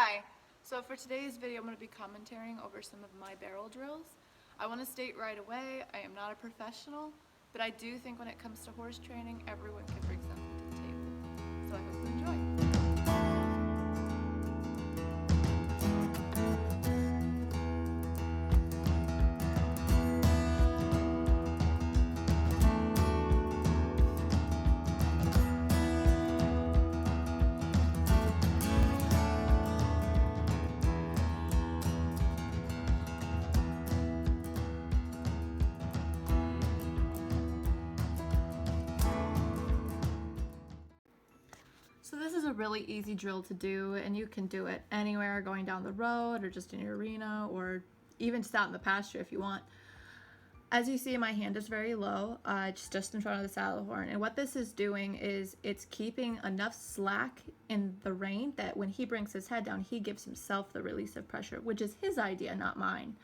Hi, so for today's video I'm going to be commentating over some of my barrel drills. I want to state right away, I am not a professional, but I do think when it comes to horse training, everyone can bring something to the table. So I hope you enjoy. So this is a really easy drill to do, and you can do it anywhere, going down the road or just in your arena or even just out in the pasture if you want. As you see, my hand is very low, it's just in front of the saddle horn. And what this is doing is it's keeping enough slack in the rein that when he brings his head down, he gives himself the release of pressure, which is his idea, not mine.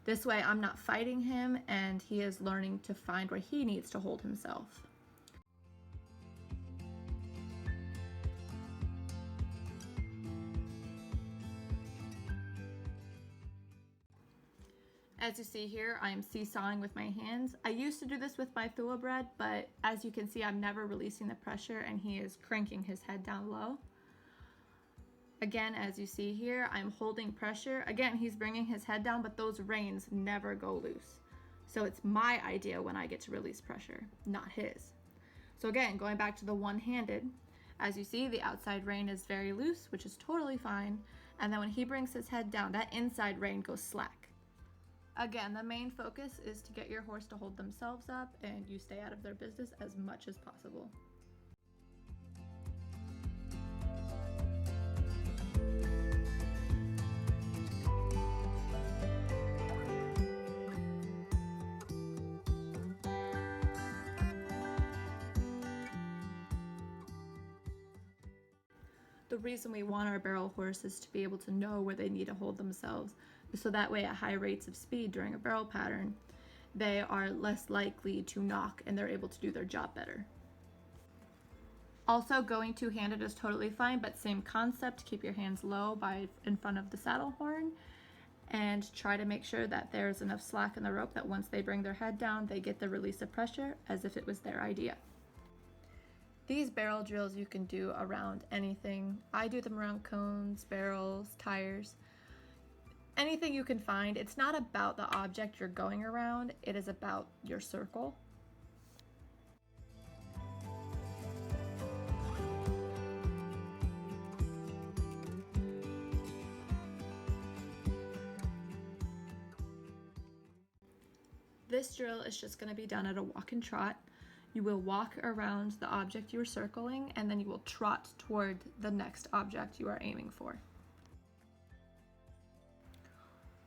This way I'm not fighting him and he is learning to find where he needs to hold himself. As you see here, I am seesawing with my hands. I used to do this with my thoroughbred, but as you can see, I'm never releasing the pressure and he is cranking his head down low. Again, as you see here, I'm holding pressure. Again, he's bringing his head down, but those reins never go loose. So it's my idea when I get to release pressure, not his. So again, going back to the one-handed, as you see, the outside rein is very loose, which is totally fine. And then when he brings his head down, that inside rein goes slack. Again, the main focus is to get your horse to hold themselves up and you stay out of their business as much as possible. The reason we want our barrel horses to be able to know where they need to hold themselves is so that way at high rates of speed during a barrel pattern, they are less likely to knock and they're able to do their job better. Also, going two-handed is totally fine, but same concept, keep your hands low in front of the saddle horn and try to make sure that there's enough slack in the rope that once they bring their head down, they get the release of pressure as if it was their idea. These barrel drills you can do around anything. I do them around cones, barrels, tires, anything you can find. It's not about the object you're going around, it is about your circle. This drill is just going to be done at a walk and trot. You will walk around the object you are circling and then you will trot toward the next object you are aiming for.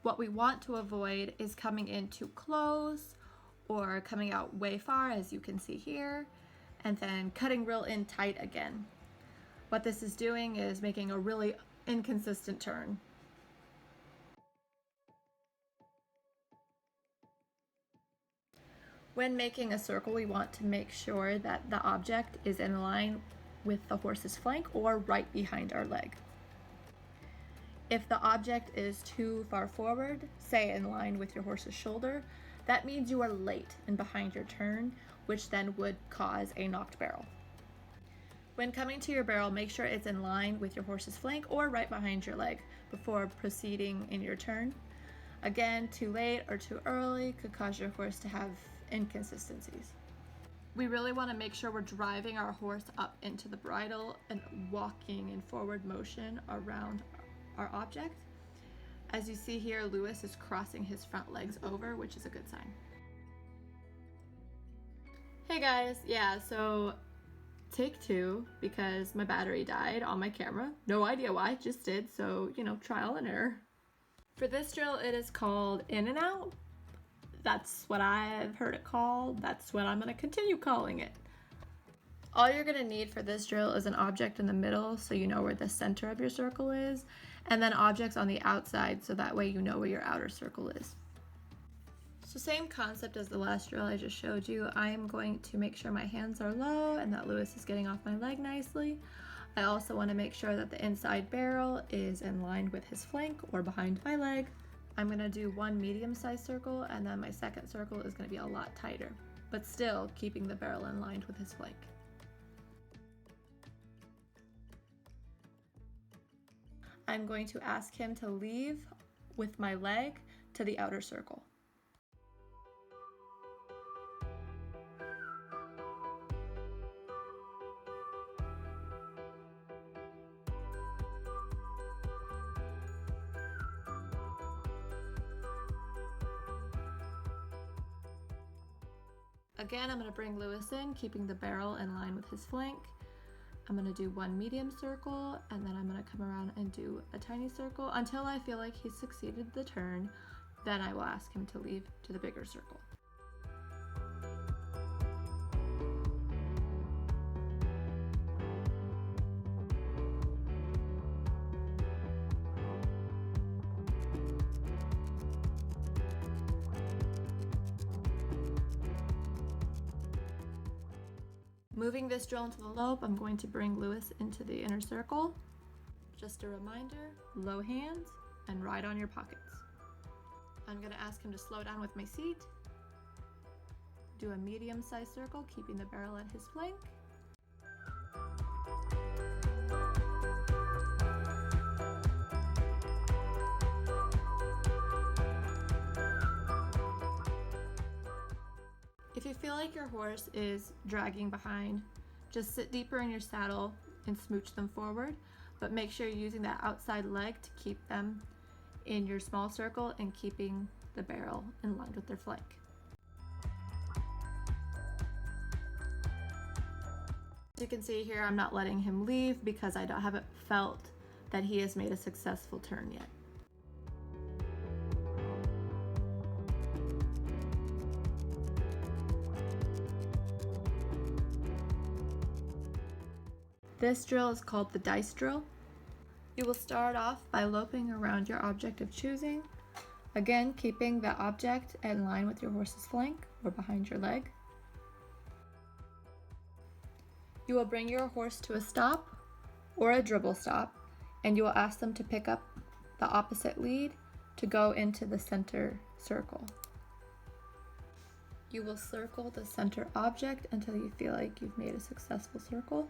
What we want to avoid is coming in too close or coming out way far, as you can see here, and then cutting real in tight again. What this is doing is making a really inconsistent turn. When making a circle, we want to make sure that the object is in line with the horse's flank or right behind our leg. If the object is too far forward, say in line with your horse's shoulder, that means you are late and behind your turn, which then would cause a knocked barrel. When coming to your barrel, make sure it's in line with your horse's flank or right behind your leg before proceeding in your turn. Again, too late or too early could cause your horse to have inconsistencies. We really want to make sure we're driving our horse up into the bridle and walking in forward motion around our object. As you see here, Lewis is crossing his front legs over, which is a good sign. Hey guys, yeah, so take two because my battery died on my camera. No idea why, just did, so trial and error. For this drill, it is called in and out. That's what I've heard it called. That's what I'm going to continue calling it. All you're going to need for this drill is an object in the middle so you know where the center of your circle is, and then objects on the outside so that way you know where your outer circle is. So same concept as the last drill I just showed you. I am going to make sure my hands are low and that Lewis is getting off my leg nicely. I also want to make sure that the inside barrel is in line with his flank or behind my leg. I'm going to do one medium-sized circle, and then my second circle is going to be a lot tighter, but still keeping the barrel in line with his flank. I'm going to ask him to leave with my leg to the outer circle. Again, I'm going to bring Lewis in, keeping the barrel in line with his flank. I'm going to do one medium circle, and then I'm going to come around and do a tiny circle until I feel like he's succeeded the turn. Then I will ask him to leave to the bigger circle. Moving this drill into the lobe, I'm going to bring Lewis into the inner circle. Just a reminder, low hands and right on your pockets. I'm going to ask him to slow down with my seat. Do a medium-sized circle, keeping the barrel at his flank. If you feel like your horse is dragging behind, just sit deeper in your saddle and smooch them forward, but make sure you're using that outside leg to keep them in your small circle and keeping the barrel in line with their flank. As you can see here, I'm not letting him leave because I haven't felt that he has made a successful turn yet. This drill is called the dice drill. You will start off by loping around your object of choosing, again keeping the object in line with your horse's flank or behind your leg. You will bring your horse to a stop or a dribble stop, and you will ask them to pick up the opposite lead to go into the center circle. You will circle the center object until you feel like you've made a successful circle.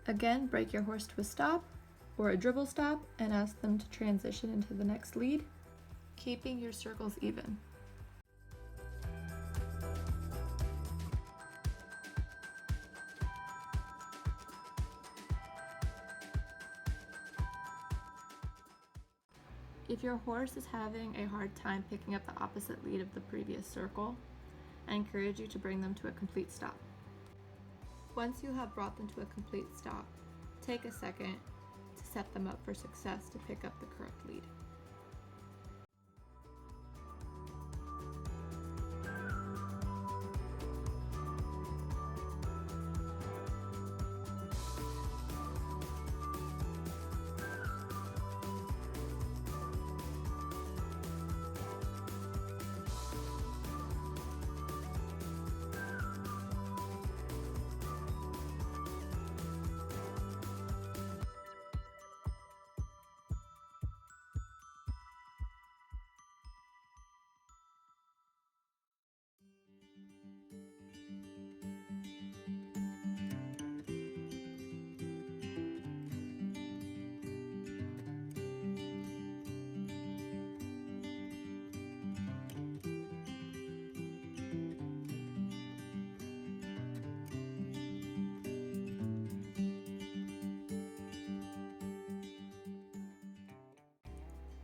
Again, break your horse to a stop or a dribble stop and ask them to transition into the next lead, keeping your circles even. If your horse is having a hard time picking up the opposite lead of the previous circle, I encourage you to bring them to a complete stop. Once you have brought them to a complete stop, take a second to set them up for success to pick up the correct lead.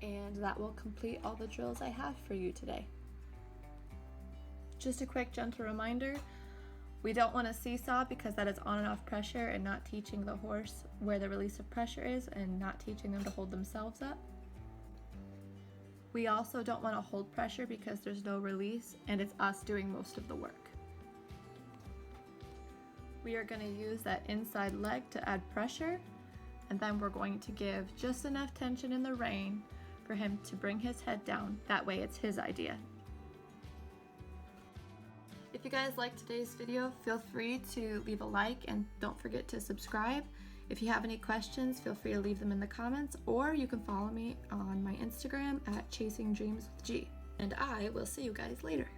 And that will complete all the drills I have for you today. Just a quick gentle reminder, we don't want to seesaw because that is on and off pressure and not teaching the horse where the release of pressure is and not teaching them to hold themselves up. We also don't want to hold pressure because there's no release and it's us doing most of the work. We are going to use that inside leg to add pressure, and then we're going to give just enough tension in the rein for him to bring his head down. That way it's his idea. If you guys liked today's video, feel free to leave a like and don't forget to subscribe. If you have any questions, feel free to leave them in the comments, or you can follow me on my Instagram at Chasing Dreams with G. And I will see you guys later.